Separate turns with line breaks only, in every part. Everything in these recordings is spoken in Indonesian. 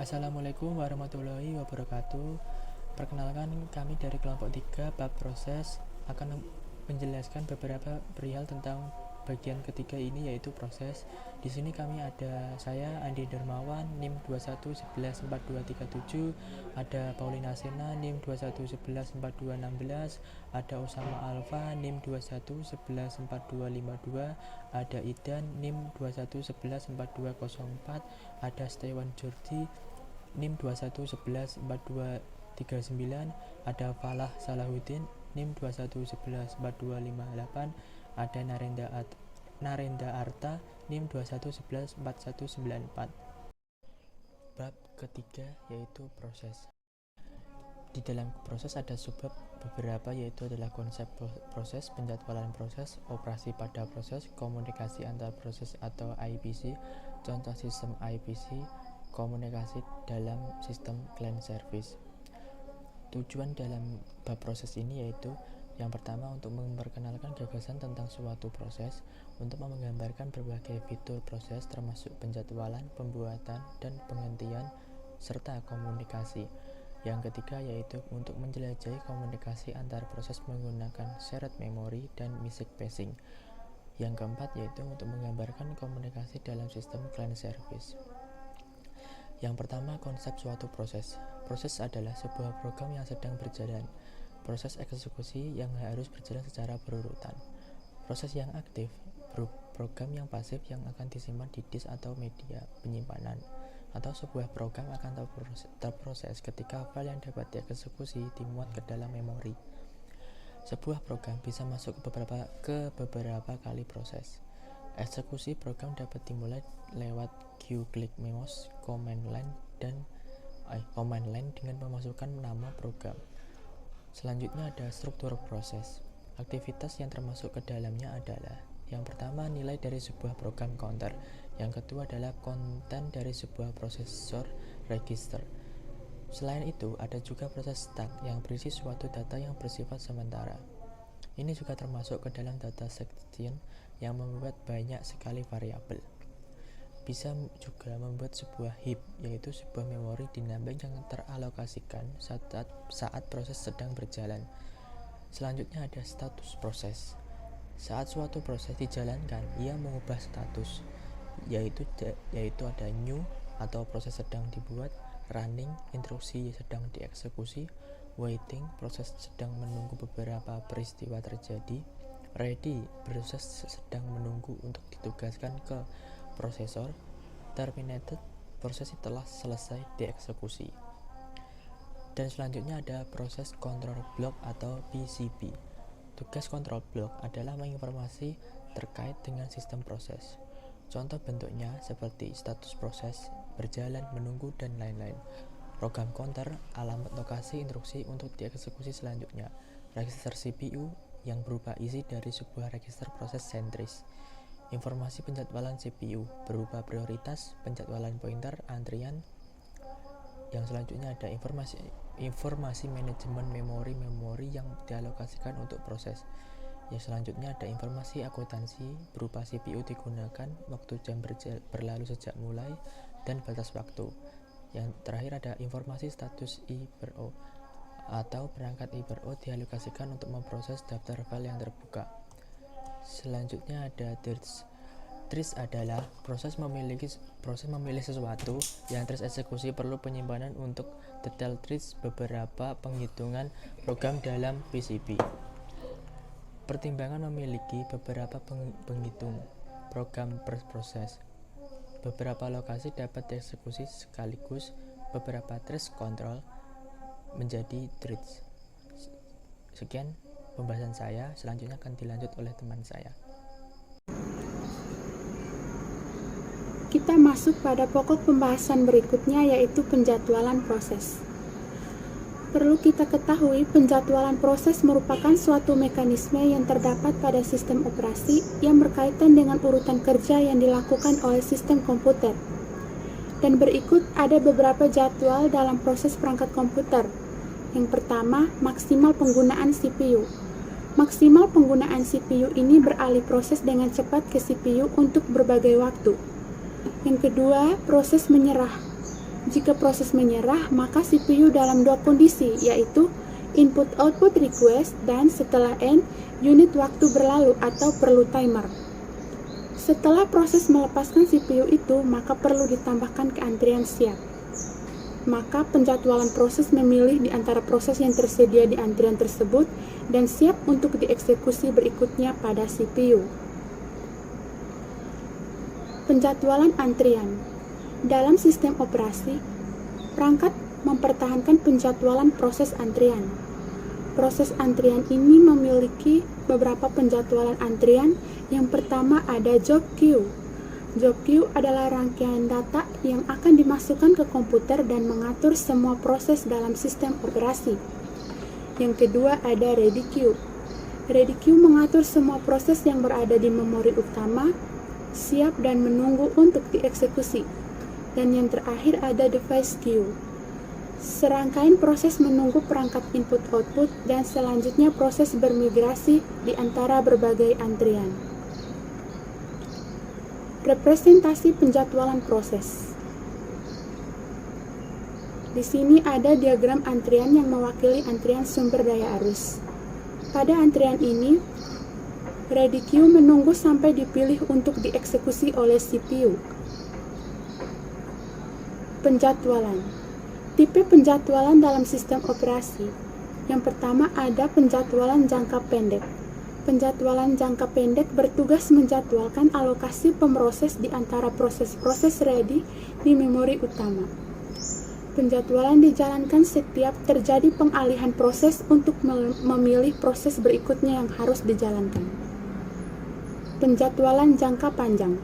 Assalamualaikum warahmatullahi wabarakatuh. Perkenalkan, kami dari kelompok 3 bab proses akan menjelaskan beberapa perihal tentang bagian ketiga ini, yaitu proses. Di sini kami ada saya Andi Dermawan, NIM 21114237, ada Paulina Sena NIM 21114216, ada Usama Alfa NIM 21114252, ada Idan NIM 21114204, ada Stewan Jordi NIM 21114239, ada Falah Salahuddin NIM 21114258, ada Narenda Arta NIM 21114194. Bab ketiga yaitu proses. Di dalam proses ada subbab beberapa, yaitu adalah konsep proses, penjadwalan proses, operasi pada proses, komunikasi antar proses atau IPC, contoh sistem IPC, komunikasi dalam sistem client service. Tujuan dalam bab proses ini yaitu yang pertama, untuk memperkenalkan gagasan tentang suatu proses, untuk menggambarkan berbagai fitur proses termasuk penjadwalan, pembuatan, dan penghentian, serta komunikasi. Yang ketiga yaitu untuk menjelajahi komunikasi antar proses menggunakan shared memory dan message passing. Yang keempat yaitu untuk menggambarkan komunikasi dalam sistem client service. Yang pertama, konsep suatu proses. Proses adalah sebuah program yang sedang berjalan. Proses eksekusi yang harus berjalan secara berurutan. Proses yang aktif, program yang pasif yang akan disimpan di disk atau media penyimpanan. Atau sebuah program akan terproses ketika file yang dapat dieksekusi dimuat ke dalam memori. Sebuah program bisa masuk ke beberapa kali proses. Eksekusi program dapat dimulai lewat queue click mouse command line dengan memasukkan nama program. Selanjutnya ada struktur proses. Aktivitas yang termasuk ke dalamnya adalah: yang pertama, nilai dari sebuah program counter. Yang kedua adalah konten dari sebuah prosesor register. Selain itu, ada juga proses start yang berisi suatu data yang bersifat sementara. Ini juga termasuk ke dalam data section yang membuat banyak sekali variabel. Bisa juga membuat sebuah heap, yaitu sebuah memori dinamik yang teralokasikan saat proses sedang berjalan. Selanjutnya ada status proses. Saat suatu proses dijalankan, ia mengubah status, yaitu ada new atau proses sedang dibuat, running, instruksi sedang dieksekusi, waiting, proses sedang menunggu beberapa peristiwa terjadi, ready, proses sedang menunggu untuk ditugaskan ke prosesor, terminated, proses telah selesai dieksekusi. Dan selanjutnya ada proses control block atau PCB. Tugas control block adalah menginformasi terkait dengan sistem proses. Contoh bentuknya seperti status proses, berjalan, menunggu, dan lain-lain. Program counter, alamat lokasi instruksi untuk dieksekusi selanjutnya. Register CPU yang berupa isi dari sebuah register proses sentris. Informasi penjadwalan CPU berupa prioritas, penjadwalan pointer, antrian. Yang selanjutnya ada informasi manajemen memori yang dialokasikan untuk proses. Yang selanjutnya ada informasi akuntansi berupa CPU digunakan, waktu jam berlalu sejak mulai, dan batas waktu. Yang terakhir ada informasi status I/O atau perangkat I/O dialokasikan untuk memproses daftar file yang terbuka. Selanjutnya ada threads. Threads adalah proses memilih sesuatu. Yang threads eksekusi perlu penyimpanan untuk detail threads beberapa penghitungan program dalam PCB. Pertimbangan memiliki beberapa penghitung program per proses. Beberapa lokasi dapat dieksekusi sekaligus. Beberapa threads control menjadi threads. Sekian pembahasan saya, selanjutnya akan dilanjut oleh teman saya.
Kita masuk pada pokok pembahasan berikutnya, yaitu penjadwalan proses. Perlu kita ketahui, penjadwalan proses merupakan suatu mekanisme yang terdapat pada sistem operasi yang berkaitan dengan urutan kerja yang dilakukan oleh sistem komputer. Dan berikut ada beberapa jadwal dalam proses perangkat komputer. Yang pertama, maksimal penggunaan CPU. Maksimal penggunaan CPU ini beralih proses dengan cepat ke CPU untuk berbagai waktu. Yang kedua, proses menyerah. Jika proses menyerah, maka CPU dalam dua kondisi, yaitu input-output request dan setelah N, unit waktu berlalu atau perlu timer. Setelah proses melepaskan CPU itu, maka perlu ditambahkan keantrian siap. Maka penjadwalan proses memilih di antara proses yang tersedia di antrian tersebut dan siap untuk dieksekusi berikutnya pada CPU. Penjadwalan antrian. Dalam sistem operasi, perangkat mempertahankan penjadwalan proses antrian. Proses antrian ini memiliki beberapa penjadwalan antrian. Yang pertama ada job queue. Job queue adalah rangkaian data yang akan dimasukkan ke komputer dan mengatur semua proses dalam sistem operasi. Yang kedua ada ready queue. Ready queue mengatur semua proses yang berada di memori utama, siap dan menunggu untuk dieksekusi. Dan yang terakhir ada device queue. Serangkaian proses menunggu perangkat input-output dan selanjutnya proses bermigrasi di antara berbagai antrian. Representasi penjadwalan proses. Di sini ada diagram antrian yang mewakili antrian sumber daya arus. Pada antrian ini, ready queue menunggu sampai dipilih untuk dieksekusi oleh CPU. Penjadwalan. Tipe penjadwalan dalam sistem operasi. Yang pertama ada penjadwalan jangka pendek. Penjadwalan jangka pendek bertugas menjadwalkan alokasi pemroses di antara proses-proses ready di memori utama. Penjadwalan dijalankan setiap terjadi pengalihan proses untuk memilih proses berikutnya yang harus dijalankan. Penjadwalan jangka panjang.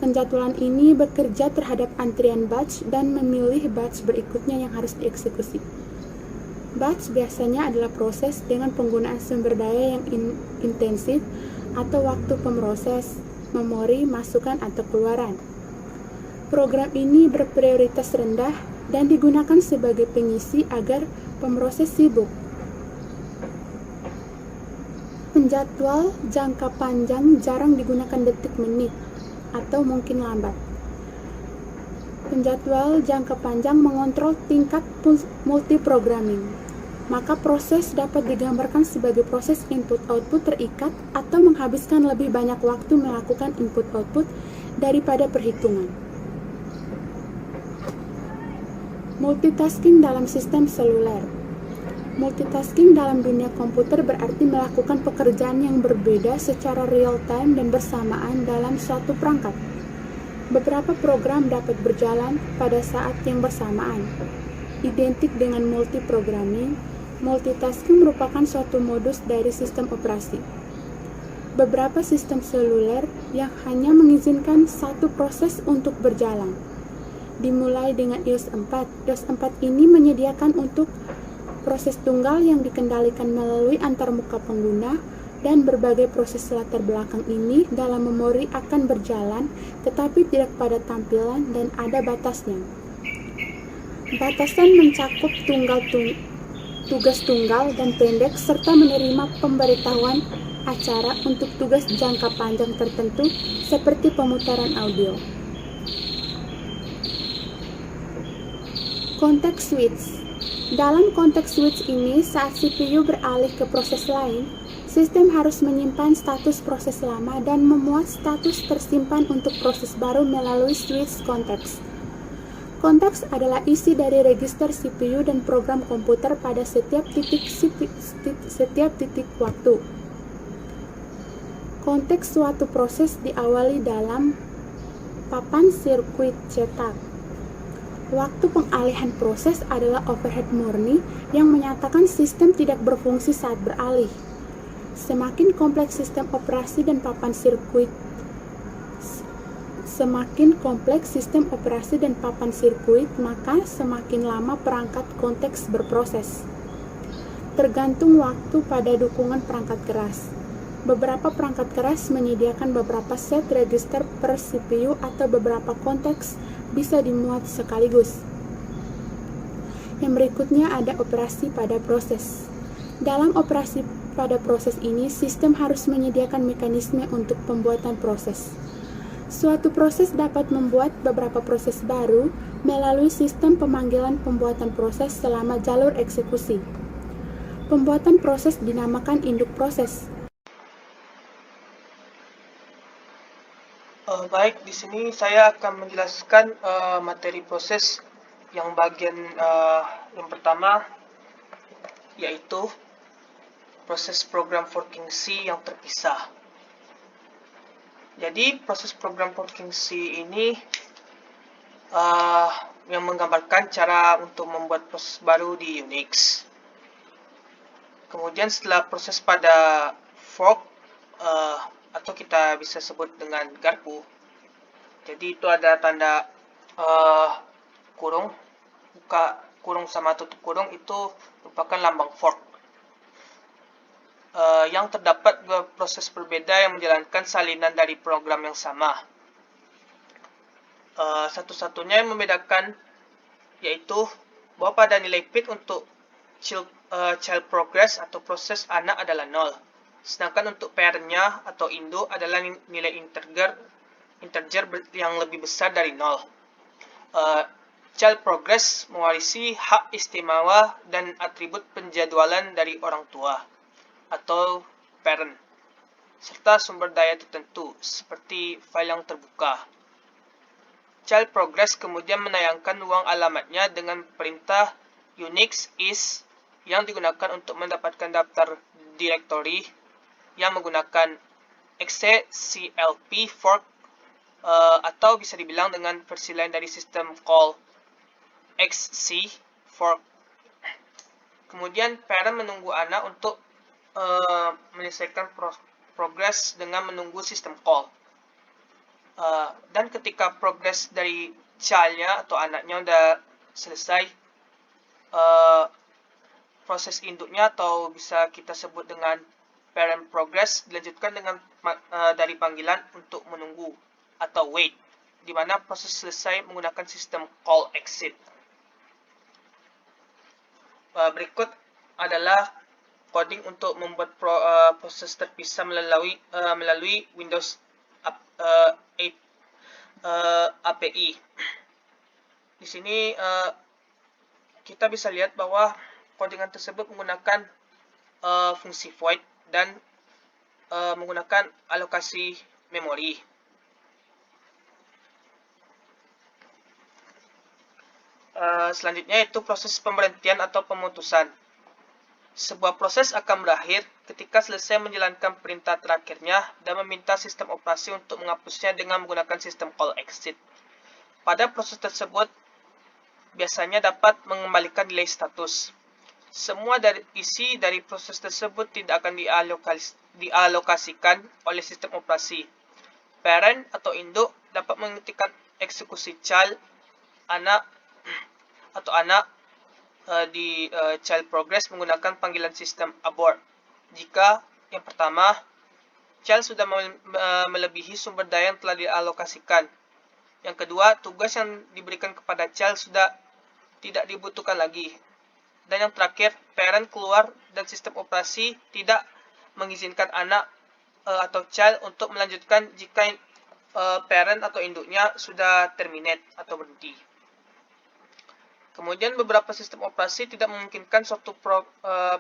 Penjadwalan ini bekerja terhadap antrian batch dan memilih batch berikutnya yang harus dieksekusi. Batch biasanya adalah proses dengan penggunaan sumber daya yang intensif atau waktu pemroses, memori, masukan atau keluaran. Program ini berprioritas rendah dan digunakan sebagai pengisi agar pemroses sibuk. Penjadwal jangka panjang jarang digunakan detik-menit atau mungkin lambat. Penjadwal jangka panjang mengontrol tingkat multiprogramming. Maka proses dapat digambarkan sebagai proses input-output terikat atau menghabiskan lebih banyak waktu melakukan input-output daripada perhitungan. Multitasking dalam sistem seluler. Multitasking dalam dunia komputer berarti melakukan pekerjaan yang berbeda secara real-time dan bersamaan dalam suatu perangkat. Beberapa program dapat berjalan pada saat yang bersamaan. Identik dengan multiprogramming, multitasking merupakan suatu modus dari sistem operasi. Beberapa sistem seluler yang hanya mengizinkan satu proses untuk berjalan. Dimulai dengan iOS 4. iOS 4 ini menyediakan untuk proses tunggal yang dikendalikan melalui antarmuka pengguna, dan berbagai proses latar belakang ini dalam memori akan berjalan tetapi tidak pada tampilan dan ada batasnya. Batasan mencakup tugas tunggal dan pendek serta menerima pemberitahuan acara untuk tugas jangka panjang tertentu seperti pemutaran audio. Context switch. Dalam konteks switch ini, saat CPU beralih ke proses lain, sistem harus menyimpan status proses lama dan memuat status tersimpan untuk proses baru melalui switch konteks. Konteks adalah isi dari register CPU dan program komputer pada setiap titik waktu. Konteks suatu proses diawali dalam papan sirkuit cetak. Waktu pengalihan proses adalah overhead murni yang menyatakan sistem tidak berfungsi saat beralih. Semakin kompleks sistem operasi dan papan sirkuit, maka semakin lama perangkat konteks berproses. Tergantung waktu pada dukungan perangkat keras. Beberapa perangkat keras menyediakan beberapa set register per CPU atau beberapa konteks bisa dimuat sekaligus. Yang berikutnya ada operasi pada proses. Dalam operasi pada proses ini, sistem harus menyediakan mekanisme untuk pembuatan proses. Suatu proses dapat membuat beberapa proses baru melalui sistem pemanggilan pembuatan proses selama jalur eksekusi. Pembuatan proses dinamakan induk proses.
Baik, di sini saya akan menjelaskan materi proses yang bagian yang pertama, yaitu proses program working C yang terpisah. Jadi proses program working C ini yang menggambarkan cara untuk membuat proses baru di Unix. Kemudian setelah proses pada fork atau kita bisa sebut dengan garpu, jadi itu ada tanda kurung, buka kurung sama tutup kurung, itu merupakan lambang fork. Yang terdapat dua proses berbeda yang menjalankan salinan dari program yang sama. Satu-satunya yang membedakan yaitu bahwa pada nilai pit untuk child progress atau proses anak adalah 0. Sedangkan untuk parentnya atau induk adalah nilai integer yang lebih besar dari 0. Child progress mewarisi hak istimewa dan atribut penjadwalan dari orang tua atau parent, serta sumber daya tertentu seperti file yang terbuka. Child progress kemudian menayangkan uang alamatnya dengan perintah Unix is yang digunakan untuk mendapatkan daftar directory yang menggunakan xclp fork atau bisa dibilang dengan versi lain dari sistem call xc fork. Kemudian parent menunggu anak untuk menyelesaikan progress dengan menunggu sistem call. Dan ketika progres dari childnya atau anaknya udah selesai, proses induknya atau bisa kita sebut dengan parent progress dilanjutkan dengan dari panggilan untuk menunggu atau wait, di mana proses selesai menggunakan sistem call exit. Berikut adalah coding untuk membuat proses terpisah melalui Windows API. Di sini kita bisa lihat bahwa codingan tersebut menggunakan fungsi void dan menggunakan alokasi memori. Selanjutnya yaitu proses pemberhentian atau pemutusan. Sebuah proses akan berakhir ketika selesai menjalankan perintah terakhirnya dan meminta sistem operasi untuk menghapusnya dengan menggunakan sistem call exit. Pada proses tersebut, biasanya dapat mengembalikan nilai status. Semua isi dari proses tersebut tidak akan dialokasikan oleh sistem operasi. Parent atau induk dapat menghentikan eksekusi child, anak di child progress menggunakan panggilan sistem abort. Jika yang pertama, child sudah melebihi sumber daya yang telah dialokasikan. Yang kedua, tugas yang diberikan kepada child sudah tidak dibutuhkan lagi. Dan yang terakhir, parent keluar dan sistem operasi tidak mengizinkan anak atau child untuk melanjutkan jika parent atau induknya sudah terminate atau berhenti. Kemudian beberapa sistem operasi tidak memungkinkan suatu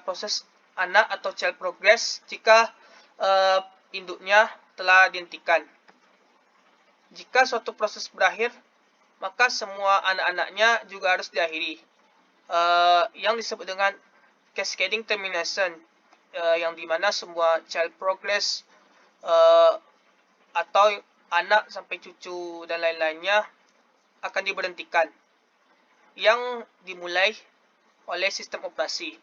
proses anak atau child progress jika induknya telah dihentikan. Jika suatu proses berakhir, maka semua anak-anaknya juga harus diakhiri. Yang disebut dengan cascading termination, yang dimana semua child progress atau anak sampai cucu dan lain-lainnya akan diberhentikan, yang dimulai oleh sistem operasi.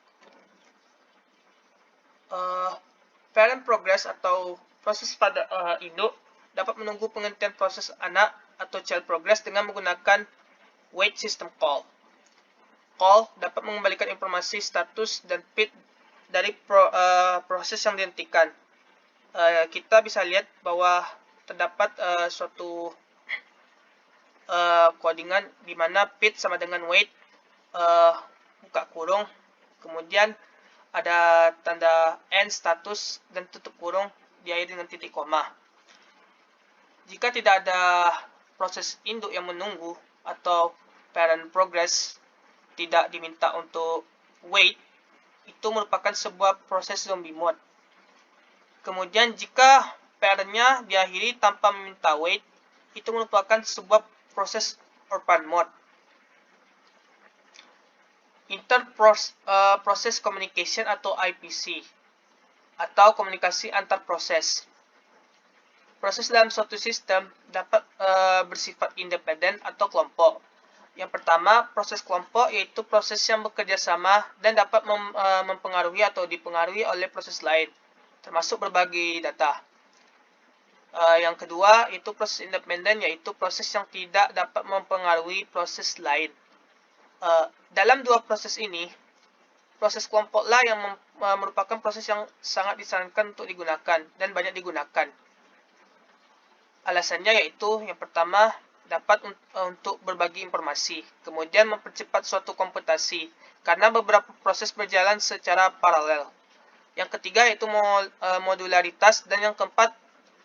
Parent progress atau proses pada induk dapat menunggu penghentian proses anak atau child progress dengan menggunakan wait system call. Call dapat mengembalikan informasi status dan pit dari proses yang dihentikan. Kita bisa lihat bahwa terdapat suatu codingan di mana pit sama dengan wait, buka kurung, kemudian ada tanda end status dan tutup kurung diakhiri dengan titik koma. Jika tidak ada proses induk yang menunggu atau parent progress tidak diminta untuk wait, itu merupakan sebuah proses zombie mode. Kemudian jika parentnya diakhiri tanpa meminta wait, itu merupakan sebuah proses orphan mode. Process communication atau IPC atau komunikasi antar proses. Proses dalam suatu sistem dapat bersifat independen atau kelompok. Yang pertama, proses kelompok yaitu proses yang bekerja sama dan dapat mempengaruhi atau dipengaruhi oleh proses lain, termasuk berbagi data. Yang kedua, yaitu proses independen, yaitu proses yang tidak dapat mempengaruhi proses lain. Dalam dua proses ini, proses kelompoklah yang merupakan proses yang sangat disarankan untuk digunakan dan banyak digunakan. Alasannya yaitu yang pertama, dapat untuk berbagi informasi, kemudian mempercepat suatu komputasi, karena beberapa proses berjalan secara paralel. Yang ketiga yaitu modularitas, dan yang keempat,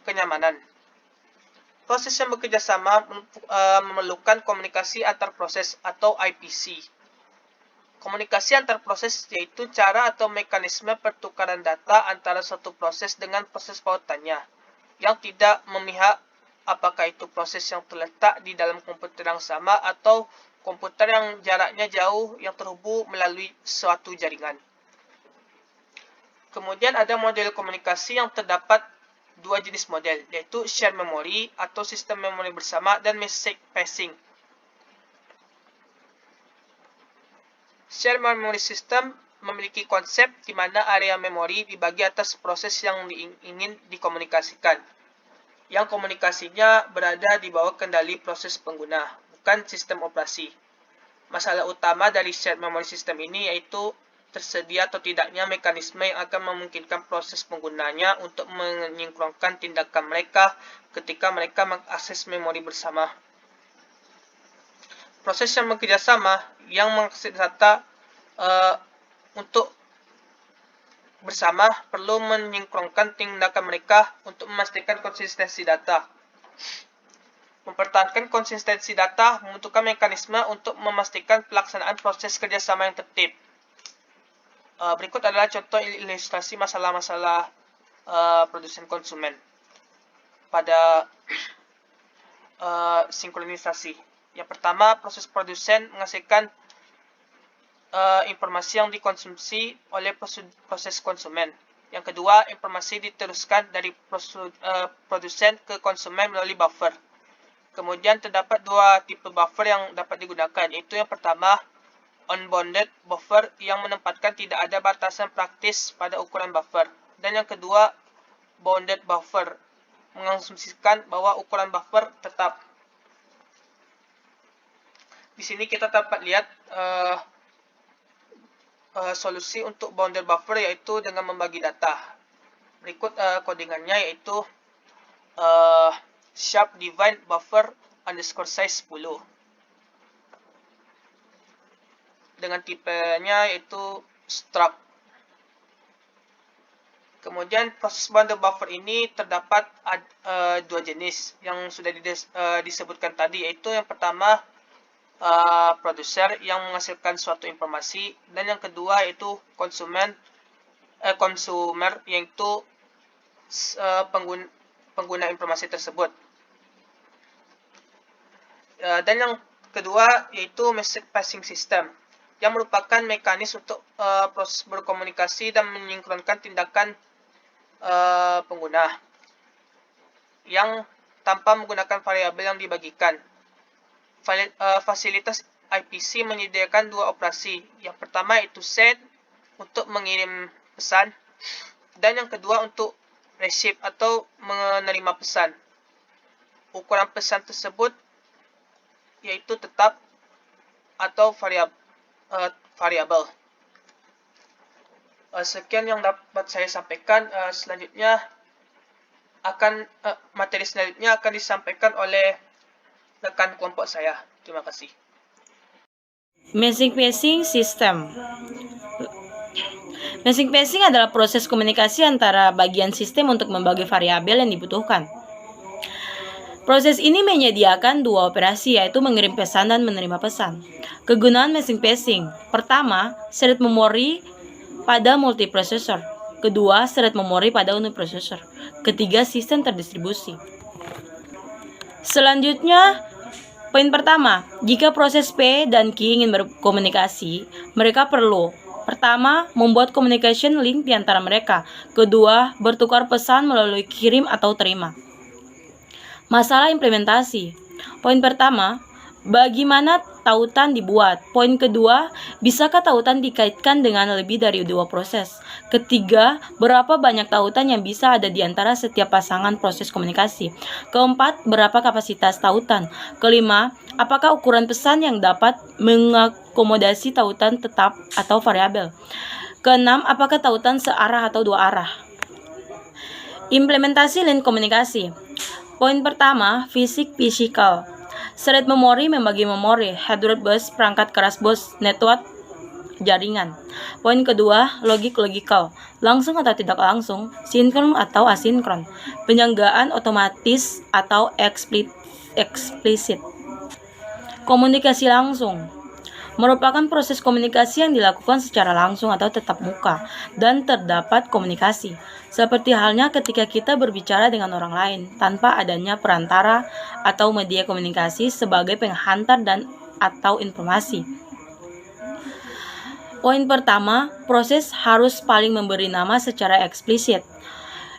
kenyamanan. Proses yang bekerja sama memerlukan komunikasi antar proses atau IPC. Komunikasi antar proses yaitu cara atau mekanisme pertukaran data antara suatu proses dengan proses pautannya, yang tidak memihak apakah itu proses yang terletak di dalam komputer yang sama atau komputer yang jaraknya jauh yang terhubung melalui suatu jaringan. Kemudian ada model komunikasi yang terdapat dua jenis model, yaitu shared memory atau sistem memori bersama dan message passing. Shared memory system memiliki konsep di mana area memori dibagi atas proses yang ingin dikomunikasikan, yang komunikasinya berada di bawah kendali proses pengguna, bukan sistem operasi. Masalah utama dari shared memory system ini yaitu tersedia atau tidaknya mekanisme yang akan memungkinkan proses penggunanya untuk menyinkronkan tindakan mereka ketika mereka mengakses memori bersama. Proses yang bekerja sama yang mengakses data untuk bersama perlu menyinkronkan tindakan mereka untuk memastikan konsistensi data. Mempertahankan konsistensi data membutuhkan mekanisme untuk memastikan pelaksanaan proses kerjasama yang tertib. Berikut adalah contoh ilustrasi masalah-masalah produsen konsumen pada sinkronisasi. Yang pertama, proses produsen menghasilkan informasi yang dikonsumsi oleh proses konsumen. Yang kedua, informasi diteruskan dari produsen ke konsumen melalui buffer. Kemudian terdapat dua tipe buffer yang dapat digunakan, yaitu yang pertama, unbounded buffer yang menempatkan tidak ada batasan praktis pada ukuran buffer. Dan yang kedua, bounded buffer, mengasumsikan bahwa ukuran buffer tetap. Di sini kita dapat lihat solusi untuk bounded buffer yaitu dengan membagi data. Berikut codingannya yaitu sharp divide buffer underscore size 10. Dengan tipenya yaitu struct. Kemudian proses bounded buffer ini terdapat dua jenis yang sudah disebutkan tadi, yaitu yang pertama produser yang menghasilkan suatu informasi, dan yang kedua yaitu consumer yaitu pengguna informasi tersebut. Dan yang kedua yaitu message passing system yang merupakan mekanisme untuk proses berkomunikasi dan menyinkronkan tindakan pengguna yang tanpa menggunakan variabel yang dibagikan. Fasilitas IPC menyediakan dua operasi. Yang pertama yaitu send untuk mengirim pesan, dan yang kedua untuk receive atau menerima pesan. Ukuran pesan tersebut yaitu tetap atau variabel. Sekian yang dapat saya sampaikan. Selanjutnya materi selanjutnya akan disampaikan oleh rekan kelompok saya. Terima kasih.
Message passing system. Message passing adalah proses komunikasi antara bagian sistem untuk membagi variabel yang dibutuhkan. Proses ini menyediakan dua operasi, yaitu mengirim pesan dan menerima pesan. Kegunaan message passing. Pertama, shared memori pada multiprosesor. Kedua, shared memori pada uniprosesor. Ketiga, sistem terdistribusi. Selanjutnya, poin pertama, jika proses P dan Q ingin berkomunikasi, mereka perlu: pertama, membuat communication link di antara mereka. Kedua, bertukar pesan melalui kirim atau terima. Masalah implementasi. Poin pertama, bagaimana tautan dibuat? Poin kedua, bisakah tautan dikaitkan dengan lebih dari dua proses? Ketiga, berapa banyak tautan yang bisa ada di antara setiap pasangan proses komunikasi? Keempat, berapa kapasitas tautan? Kelima, apakah ukuran pesan yang dapat mengakomodasi tautan tetap atau variabel? Keenam, apakah tautan searah atau dua arah? Implementasi link komunikasi. Poin pertama, fisikal. Shared memori membagi memori, hardware bus, perangkat keras bus, network, jaringan. Poin kedua, logical. Langsung atau tidak langsung, sinkron atau asinkron, penyanggaan otomatis atau eksplisit. Komunikasi langsung merupakan proses komunikasi yang dilakukan secara langsung atau tatap muka dan terdapat komunikasi, seperti halnya ketika kita berbicara dengan orang lain tanpa adanya perantara atau media komunikasi sebagai penghantar dan atau informasi. Poin pertama, proses harus paling memberi nama secara eksplisit,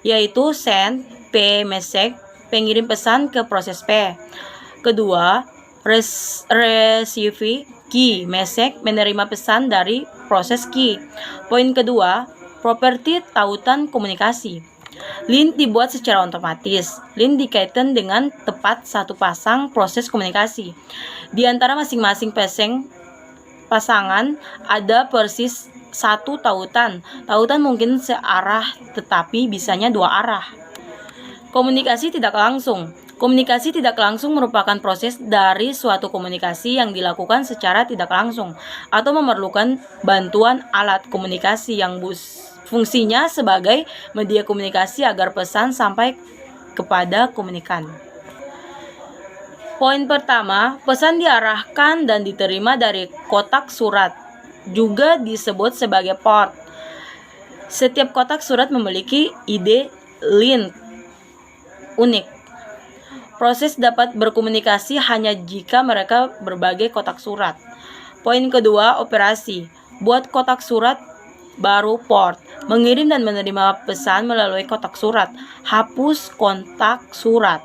yaitu send, P, message, pengirim pesan ke proses P. Kedua, receive, Q, message, menerima pesan dari proses Q. Poin kedua, properti tautan komunikasi. Link dibuat secara otomatis. Link dikaitkan dengan tepat satu pasang proses komunikasi. Di antara masing-masing pasangan ada persis satu tautan. Tautan mungkin searah tetapi bisanya dua arah. Komunikasi tidak langsung. Komunikasi tidak langsung merupakan proses dari suatu komunikasi yang dilakukan secara tidak langsung atau memerlukan bantuan alat komunikasi yang fungsinya sebagai media komunikasi agar pesan sampai kepada komunikan. Poin pertama, pesan diarahkan dan diterima dari kotak surat, juga disebut sebagai port. Setiap kotak surat memiliki ID link unik. Proses dapat berkomunikasi hanya jika mereka berbagai kotak surat. Poin kedua, operasi. Buat kotak surat baru port. Mengirim dan menerima pesan melalui kotak surat. Hapus kontak surat.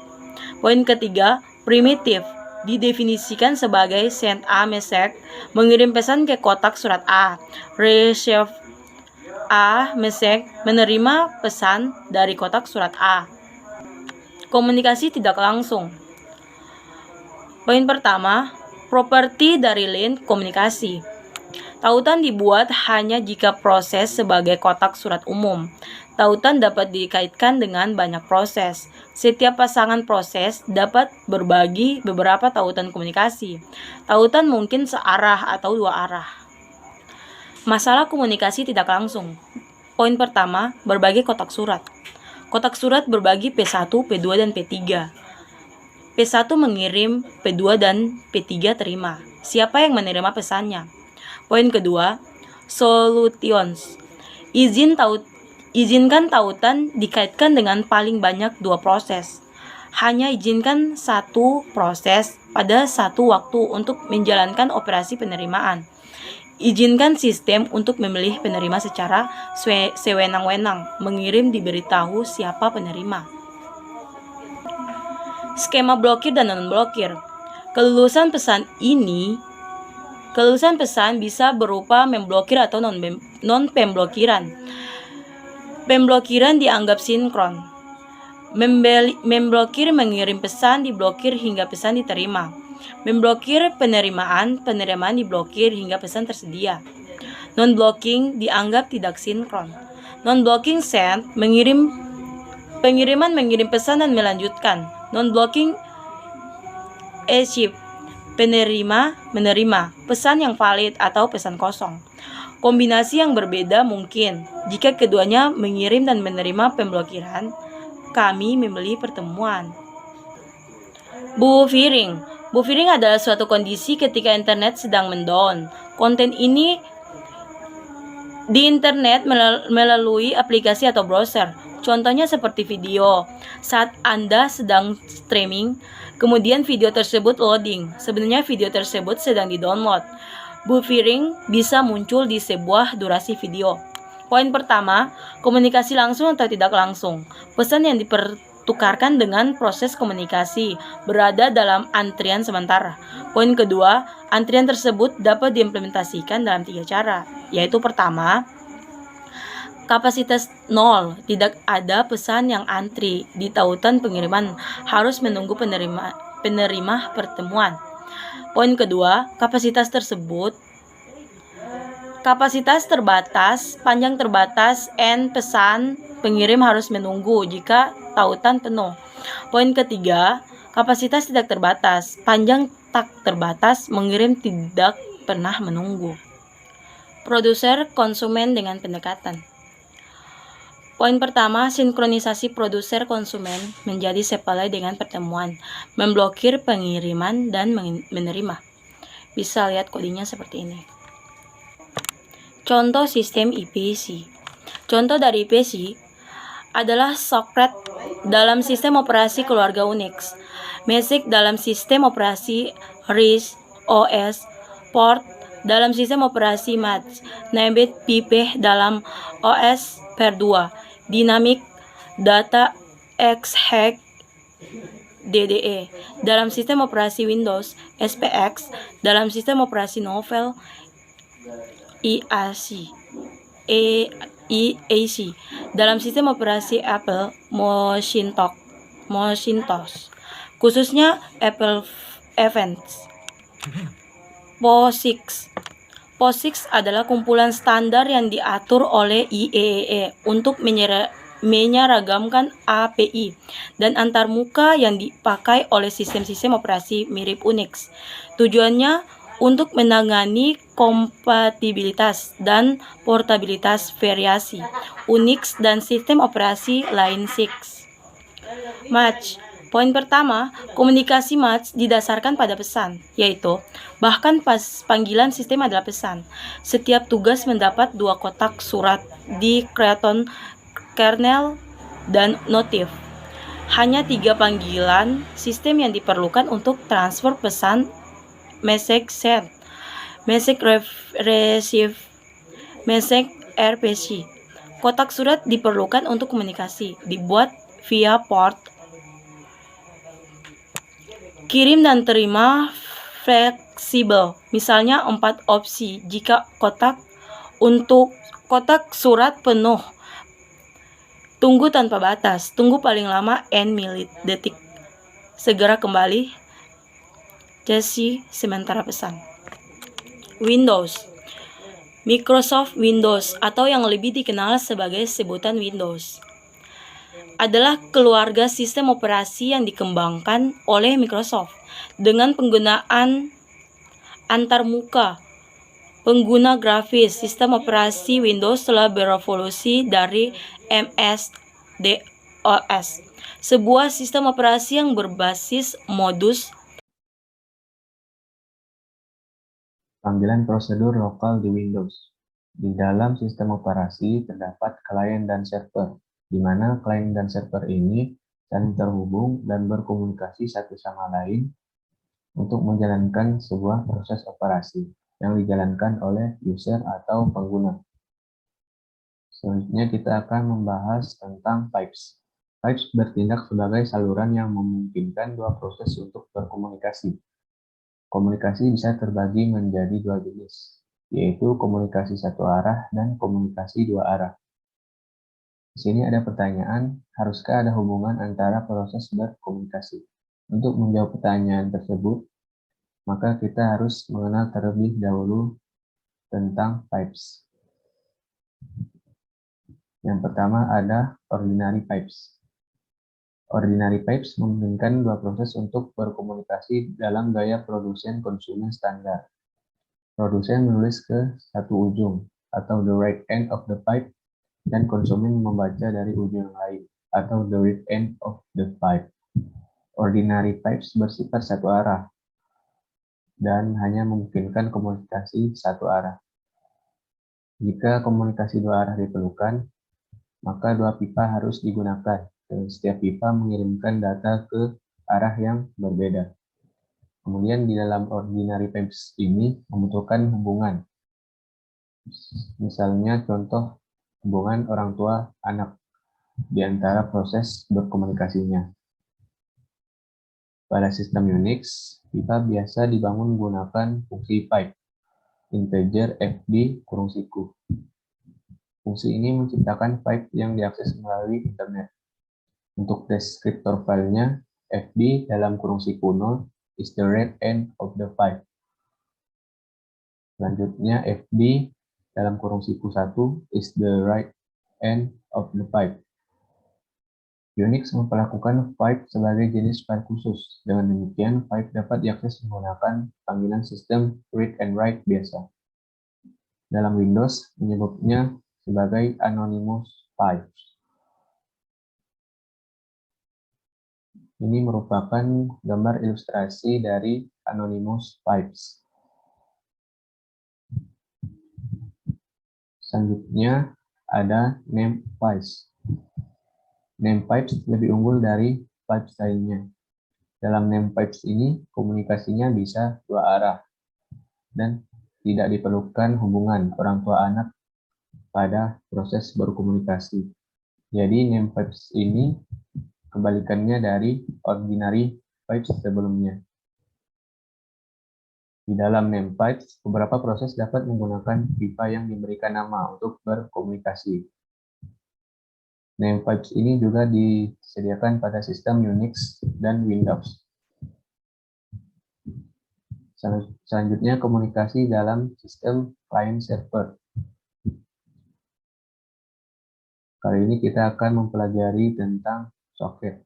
Poin ketiga, primitif. Didefinisikan sebagai send a message, mengirim pesan ke kotak surat A. Receive a message, menerima pesan dari kotak surat A. Komunikasi tidak langsung. Poin pertama, properti dari link komunikasi. Tautan dibuat hanya jika proses sebagai kotak surat umum. Tautan dapat dikaitkan dengan banyak proses. Setiap pasangan proses dapat berbagi beberapa tautan komunikasi. Tautan mungkin searah atau dua arah. Masalah komunikasi tidak langsung. Poin pertama, berbagai kotak surat. Kotak surat berbagi P1, P2, dan P3. P1 mengirim, P2 dan P3 terima. Siapa yang menerima pesannya? Poin kedua, solutions. Izinkan tautan dikaitkan dengan paling banyak dua proses. Hanya izinkan satu proses pada satu waktu untuk menjalankan operasi penerimaan. Izinkan sistem untuk memilih penerima secara sewenang-wenang, mengirim diberitahu siapa penerima. Skema blokir dan non-blokir. Kelulusan pesan bisa berupa memblokir atau non-pemblokiran. Pemblokiran dianggap sinkron. Memblokir mengirim pesan diblokir hingga pesan diterima. Memblokir penerimaan diblokir hingga pesan tersedia. Non-blocking dianggap tidak sinkron. Non-blocking send mengirim pesan dan melanjutkan. Non-blocking achieve menerima pesan yang valid atau pesan kosong. Kombinasi yang berbeda mungkin jika keduanya mengirim dan menerima pemblokiran. Kami memilih pertemuan. Buffering. Buffering adalah suatu kondisi ketika internet sedang mendown. Konten ini di internet melalui aplikasi atau browser. Contohnya seperti video. Saat Anda sedang streaming, kemudian video tersebut loading. Sebenarnya video tersebut sedang di-download. Buffering bisa muncul di sebuah durasi video. Poin pertama, komunikasi langsung atau tidak langsung. Pesan yang dipertukarkan dengan proses komunikasi berada dalam antrian sementara. Poin kedua, antrian tersebut dapat diimplementasikan dalam 3 cara, yaitu pertama, kapasitas 0, tidak ada pesan yang antri di tautan pengiriman, harus menunggu penerima pertemuan. Poin kedua, kapasitas terbatas, panjang terbatas, and pesan pengirim harus menunggu jika tautan penuh. Poin ketiga, kapasitas tidak terbatas, panjang tak terbatas, mengirim tidak pernah menunggu. Produser konsumen dengan pendekatan. Poin pertama, sinkronisasi produser konsumen menjadi sepalai dengan pertemuan, memblokir pengiriman dan menerima. Bisa lihat kodenya seperti ini. Contoh sistem IPC. Contoh dari IPC adalah Socrates dalam sistem operasi keluarga Unix, Mesic dalam sistem operasi RISC OS, Port dalam sistem operasi MAC, Nebet Pipe dalam OS Per2, Dynamic Data Exec DDE dalam sistem operasi Windows, SPX dalam sistem operasi Novel EAC dalam sistem operasi Apple Macintosh, khususnya Apple Events. POSIX adalah kumpulan standar yang diatur oleh IEEE untuk menyeragamkan API dan antarmuka yang dipakai oleh sistem-sistem operasi mirip Unix. Tujuannya untuk menangani kompatibilitas dan portabilitas variasi Unix dan sistem operasi lain X. Match. Poin pertama, komunikasi match didasarkan pada pesan, yaitu bahkan pas panggilan sistem adalah pesan. Setiap tugas mendapat 2 kotak surat di Creaton, kernel, dan notif. Hanya 3 panggilan sistem yang diperlukan untuk transfer pesan: message send, message receive, message RPC. Kotak surat diperlukan untuk komunikasi, dibuat via port. Kirim dan terima fleksibel, misalnya 4 opsi. Jika untuk kotak surat penuh, tunggu tanpa batas, tunggu paling lama n detik. Segera kembali, Jesse sementara pesan. Windows. Microsoft Windows atau yang lebih dikenal sebagai sebutan Windows adalah keluarga sistem operasi yang dikembangkan oleh Microsoft dengan penggunaan antarmuka. Pengguna grafis sistem operasi Windows telah berevolusi dari MS-DOS, sebuah sistem operasi yang berbasis modus
panggilan prosedur lokal di Windows. Di dalam sistem operasi terdapat klien dan server, di mana klien dan server ini saling terhubung dan berkomunikasi satu sama lain untuk menjalankan sebuah proses operasi yang dijalankan oleh user atau pengguna. Selanjutnya kita akan membahas tentang pipes. Pipes bertindak sebagai saluran yang memungkinkan 2 proses untuk berkomunikasi. Komunikasi bisa terbagi menjadi 2 jenis, yaitu komunikasi satu arah dan komunikasi 2 arah. Di sini ada pertanyaan, haruskah ada hubungan antara proses berkomunikasi? Untuk menjawab pertanyaan tersebut, maka kita harus mengenal terlebih dahulu tentang pipes. Yang pertama ada ordinary pipes. Ordinary pipes memungkinkan 2 proses untuk berkomunikasi dalam gaya produsen konsumen standar. Produsen menulis ke satu ujung, atau the right end of the pipe, dan konsumen membaca dari ujung yang lain, atau the read end of the pipe. Ordinary pipes bersifat satu arah dan hanya memungkinkan komunikasi satu arah. Jika komunikasi dua arah diperlukan, maka dua pipa harus digunakan dan setiap pipa mengirimkan data ke arah yang berbeda. Kemudian di dalam ordinary pipes ini membutuhkan hubungan. Misalnya contoh hubungan orang tua anak di antara proses berkomunikasinya. Pada sistem Unix, pipa biasa dibangun menggunakan fungsi pipe, integer fd kurung siku. Fungsi ini menciptakan pipe yang diakses melalui internet. Untuk deskriptor filenya, fd dalam kurung siku 0 is the right end of the pipe. Selanjutnya, fd dalam kurung siku 1 is the right end of the pipe. Unix memperlakukan pipe sebagai jenis file khusus. Dengan demikian, pipe dapat diakses menggunakan panggilan sistem read and write biasa. Dalam Windows, menyebutnya sebagai anonymous pipes. Ini merupakan gambar ilustrasi dari anonymous pipes. Selanjutnya ada name pipes. Name pipes lebih unggul dari pipes lainnya. Dalam name pipes ini, komunikasinya bisa dua arah dan tidak diperlukan hubungan orang tua anak pada proses berkomunikasi. Jadi name pipes ini kebalikannya dari ordinary pipes sebelumnya. Di dalam name pipes, beberapa proses dapat menggunakan pipa yang diberikan nama untuk berkomunikasi. Name pipes ini juga disediakan pada sistem Unix dan Windows. Selanjutnya komunikasi dalam sistem client server. Kali ini kita akan mempelajari tentang soket.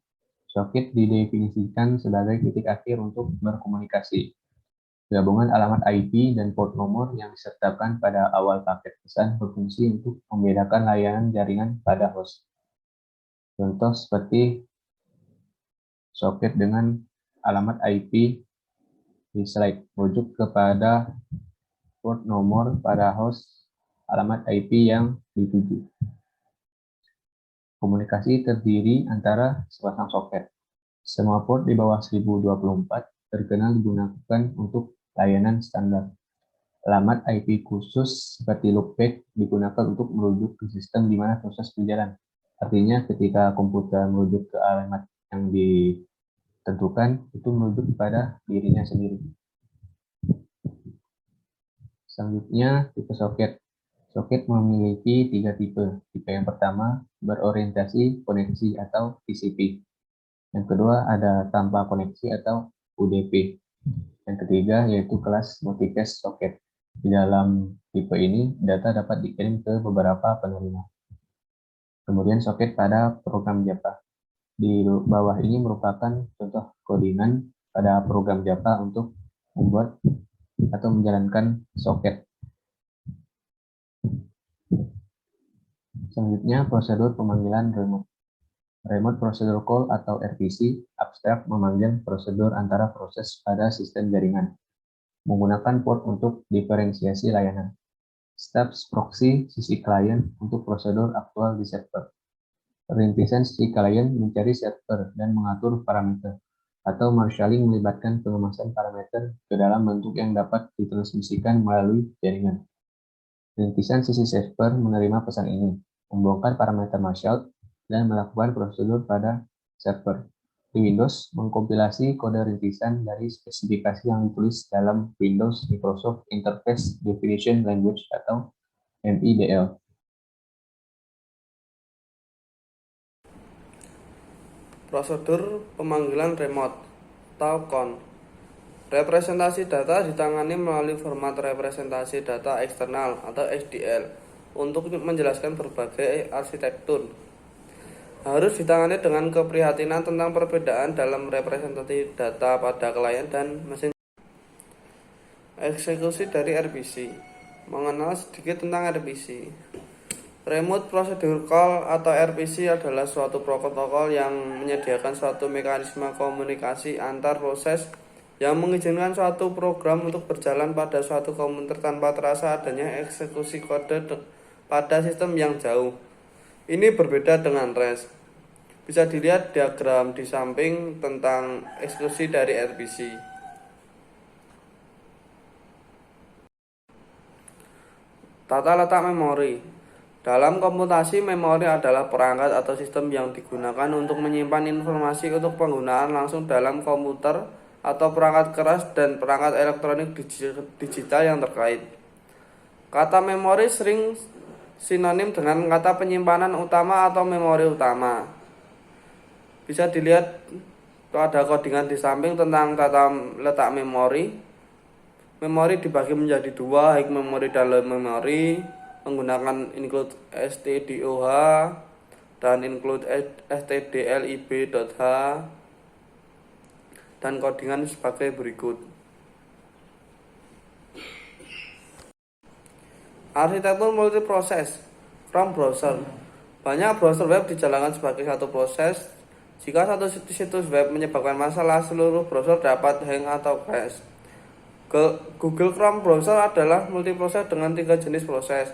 Soket didefinisikan sebagai titik akhir untuk berkomunikasi. Gabungan alamat IP dan port nomor yang disertakan pada awal paket pesan berfungsi untuk membedakan layanan jaringan pada host. Contoh seperti soket dengan alamat IP di slide, merujuk kepada port nomor pada host alamat IP yang dituju. Komunikasi terdiri antara sepasang soket. Semua port di bawah 1024 terkenal digunakan untuk layanan standar. Alamat IP khusus seperti loopback digunakan untuk merujuk ke sistem di mana proses berjalan. Artinya ketika komputer merujuk ke alamat yang ditentukan, itu merujuk kepada dirinya sendiri. Selanjutnya, tipe soket. Soket memiliki 3 tipe. Tipe yang pertama, berorientasi koneksi atau TCP. Yang kedua, ada tanpa koneksi atau UDP. Yang ketiga, yaitu kelas multicast soket. Di dalam tipe ini, data dapat dikirim ke beberapa penerima. Kemudian soket pada program Java. Di bawah ini merupakan contoh codingan pada program Java untuk membuat atau menjalankan soket. Selanjutnya, prosedur pemanggilan remote. Remote Procedure Call atau RPC abstrak memanggil prosedur antara proses pada sistem jaringan, menggunakan port untuk diferensiasi layanan. Steps proxy sisi klien untuk prosedur aktual di server. Rintisan sisi klien mencari server dan mengatur parameter, atau marshalling melibatkan pengemasan parameter ke dalam bentuk yang dapat ditransmisikan melalui jaringan. Rintisan sisi server menerima pesan ini, membongkar parameter marshal, dan melakukan prosedur pada server. Di Windows, mengkompilasi kode rintisan dari spesifikasi yang ditulis dalam Windows Microsoft Interface Definition Language atau MIDL.
Prosedur pemanggilan remote atau CON. Representasi data ditangani melalui format representasi data eksternal atau XDL untuk menjelaskan berbagai arsitektur. Harus ditangani dengan keprihatinan tentang perbedaan dalam representasi data pada klien dan mesin. Eksekusi dari RPC. Mengenal sedikit tentang RPC. Remote Procedure Call atau RPC adalah suatu protokol yang menyediakan suatu mekanisme komunikasi antar proses yang mengizinkan suatu program untuk berjalan pada suatu komputer tanpa terasa adanya eksekusi kode pada sistem yang jauh. Ini berbeda dengan REST. Bisa dilihat diagram di samping tentang eksekusi dari RPC. Tata letak memori. Dalam komputasi, memori adalah perangkat atau sistem yang digunakan untuk menyimpan informasi untuk penggunaan langsung dalam komputer atau perangkat keras dan perangkat elektronik digital yang terkait. Kata memori sering sinonim dengan kata penyimpanan utama atau memori utama. Bisa dilihat ada kodingan di samping tentang tata letak memori. Memori dibagi menjadi dua, high memory dan low memory, menggunakan include stdoh dan include stdlib.h, dan kodingan sebagai berikut. Arsitektur multiproses. Chrome browser. Banyak browser web dijalankan sebagai satu proses. Jika satu situs web menyebabkan masalah, seluruh browser dapat hang atau crash. Google Chrome browser adalah multiproses dengan 3 jenis proses.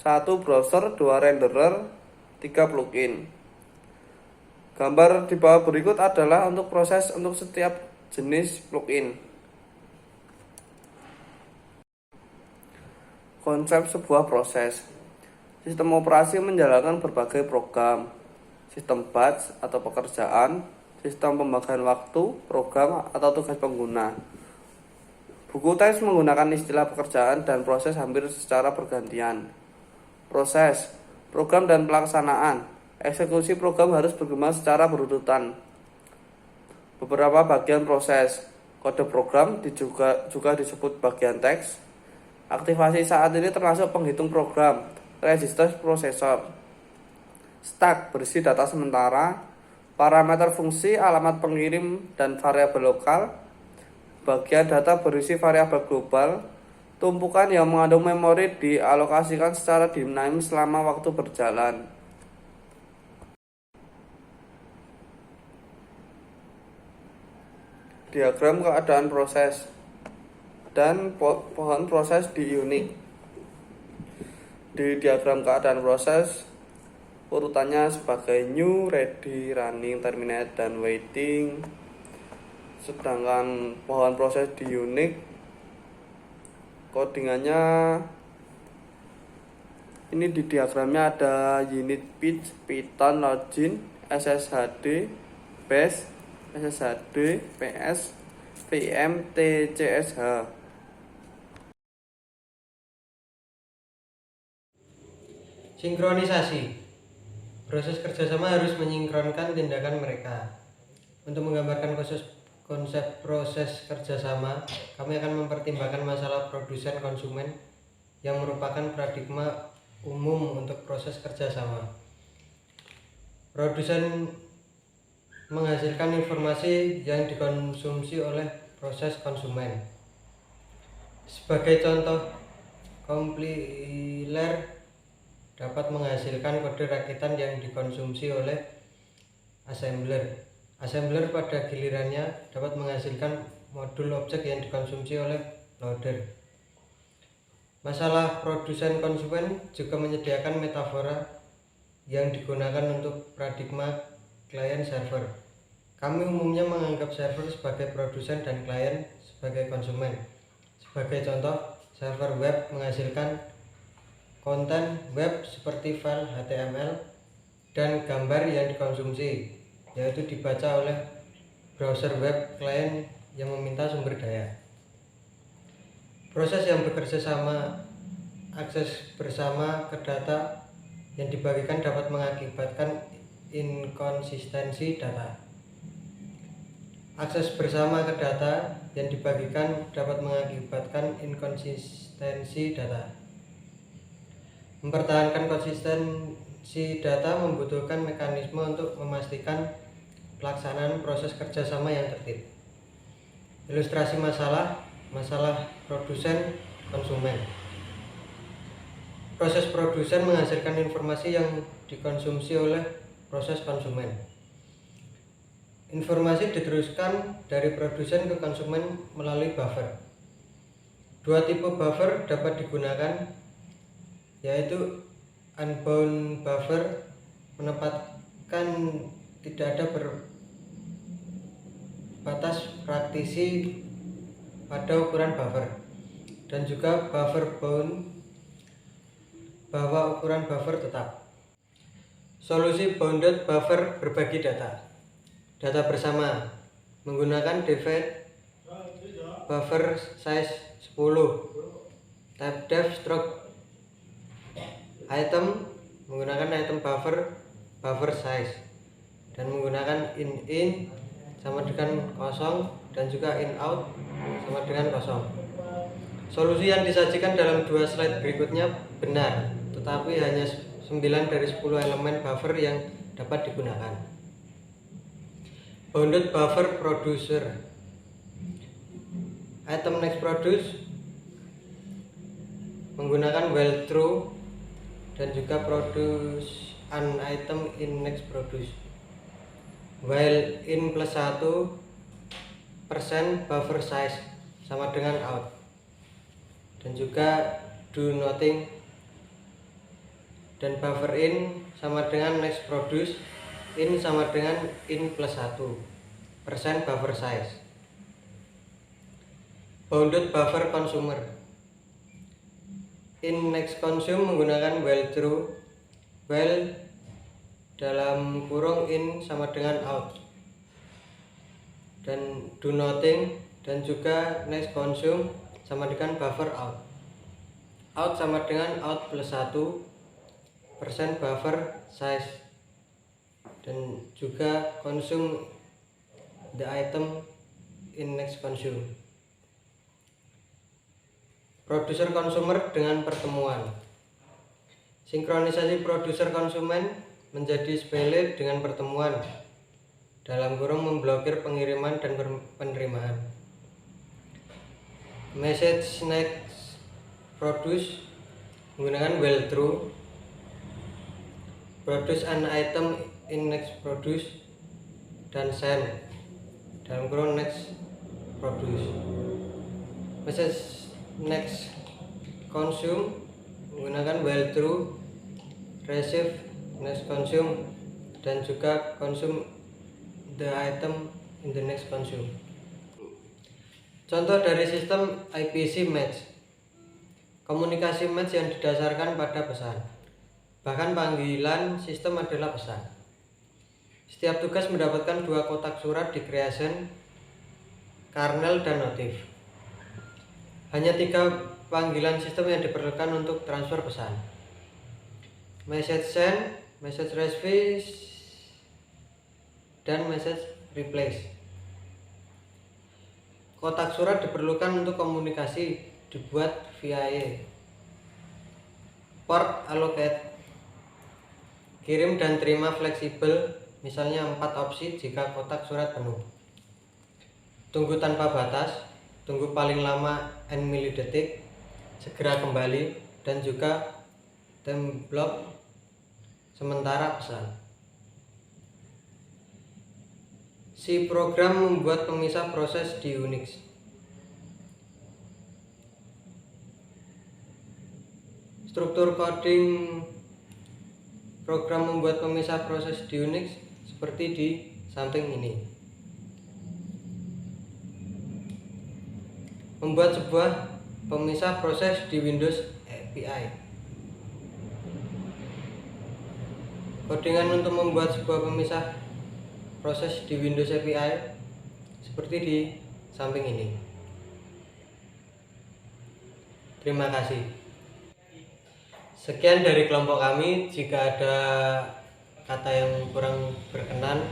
1 browser, 2 renderer, 3 plugin. Gambar di bawah berikut adalah untuk proses untuk setiap jenis plugin. Konsep sebuah proses. Sistem operasi menjalankan berbagai program. Sistem batch atau pekerjaan, sistem pembagian waktu, program atau tugas pengguna. Buku teks menggunakan istilah pekerjaan dan proses hampir secara bergantian. Proses, program dan pelaksanaan. Eksekusi program harus berkembang secara berurutan. Beberapa bagian proses. Kode program juga disebut bagian teks. Aktivasi saat ini termasuk penghitung program, register prosesor. Stack berisi data sementara, parameter fungsi, alamat pengirim, dan variabel lokal. Bagian data berisi variabel global. Tumpukan yang mengandung memori dialokasikan secara dinamis selama waktu berjalan. Diagram keadaan proses dan pohon proses di Unix. Di diagram keadaan proses, urutannya sebagai new, ready, running, terminate, dan waiting. Sedangkan pohon proses di Unix, kodingannya ini di diagramnya ada unit pitch, Python, login, SSHD, bash, SSHD, PS, VM, TCSH.
Sinkronisasi. Proses kerjasama harus menyinkronkan tindakan mereka. Untuk menggambarkan konsep proses kerjasama, kami akan mempertimbangkan masalah produsen konsumen yang merupakan paradigma umum untuk proses kerjasama. Produsen menghasilkan informasi yang dikonsumsi oleh proses konsumen. Sebagai contoh, kompiler dapat menghasilkan kode rakitan yang dikonsumsi oleh assembler. Assembler pada gilirannya dapat menghasilkan modul objek yang dikonsumsi oleh loader. Masalah produsen konsumen juga menyediakan metafora yang digunakan untuk paradigma klien server. Kami umumnya menganggap server sebagai produsen dan klien sebagai konsumen. Sebagai contoh, server web menghasilkan konten web seperti file HTML dan gambar yang dikonsumsi, yaitu dibaca oleh browser web klien yang meminta sumber daya. Proses yang bekerja sama, akses bersama ke data yang dibagikan dapat mengakibatkan inkonsistensi data. Akses bersama ke data yang dibagikan dapat mengakibatkan inkonsistensi data. Mempertahankan konsistensi data membutuhkan mekanisme untuk memastikan pelaksanaan proses kerjasama yang tertib. Ilustrasi masalah produsen konsumen. proses produsen menghasilkan informasi yang dikonsumsi oleh proses konsumen. Informasi diteruskan dari produsen ke konsumen melalui buffer. Dua tipe buffer dapat digunakan, yaitu unbound buffer menempatkan tidak ada batas praktisi pada ukuran buffer, dan juga buffer bound bahwa ukuran buffer tetap. Solusi bounded buffer berbagi data bersama menggunakan divide buffer size 10, type def stroke item menggunakan item buffer size, dan menggunakan in sama dengan kosong dan juga in out sama dengan kosong. Solusi yang disajikan dalam dua slide berikutnya benar, tetapi hanya 9 dari 10 elemen buffer yang dapat digunakan. Bounded buffer producer. Item next produce menggunakan while true dan juga produce an item in next produce. While in plus 1% buffer size sama dengan out, dan juga do nothing, dan buffer in sama dengan next produce, in sama dengan in plus 1% buffer size. Bounded buffer consumer. In next consume menggunakan while true, while dalam kurung in sama dengan out, dan do nothing, dan juga next consume sama dengan buffer out. Out sama dengan out plus 1% buffer size, dan juga consume the item in next consume. Producer consumer dengan pertemuan. Sinkronisasi produser konsumen menjadi sepele dengan pertemuan dalam kurung memblokir pengiriman dan penerimaan. Message next produce menggunakan while true, produce an item in next produce, dan send dalam kurung next produce. Message next consume menggunakan while true, receive next consume, dan juga consume the item in the next consume. Contoh dari sistem IPC match. Komunikasi match yang didasarkan pada pesan. Bahkan panggilan sistem adalah pesan. Setiap tugas mendapatkan dua kotak surat di creation, kernel, dan notif. Hanya 3 panggilan sistem yang diperlukan untuk transfer pesan. Message send, message receive, dan message replace. Kotak surat diperlukan untuk komunikasi, dibuat VIA. Port allocate, kirim dan terima fleksibel, misalnya 4 opsi jika kotak surat penuh. Tunggu tanpa batas, tunggu paling lama n milidetik, segera kembali, dan juga time block sementara pesan. Si program membuat pemisah proses di Unix. Struktur coding program membuat pemisah proses di Unix seperti di samping ini. Membuat sebuah pemisah proses di Windows API. Codingan untuk membuat sebuah pemisah proses di Windows API seperti di samping ini. Terima kasih. Sekian dari kelompok kami. Jika ada kata yang kurang berkenan,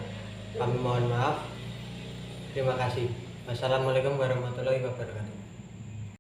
kami mohon maaf. Terima kasih. Wassalamualaikum warahmatullahi wabarakatuh.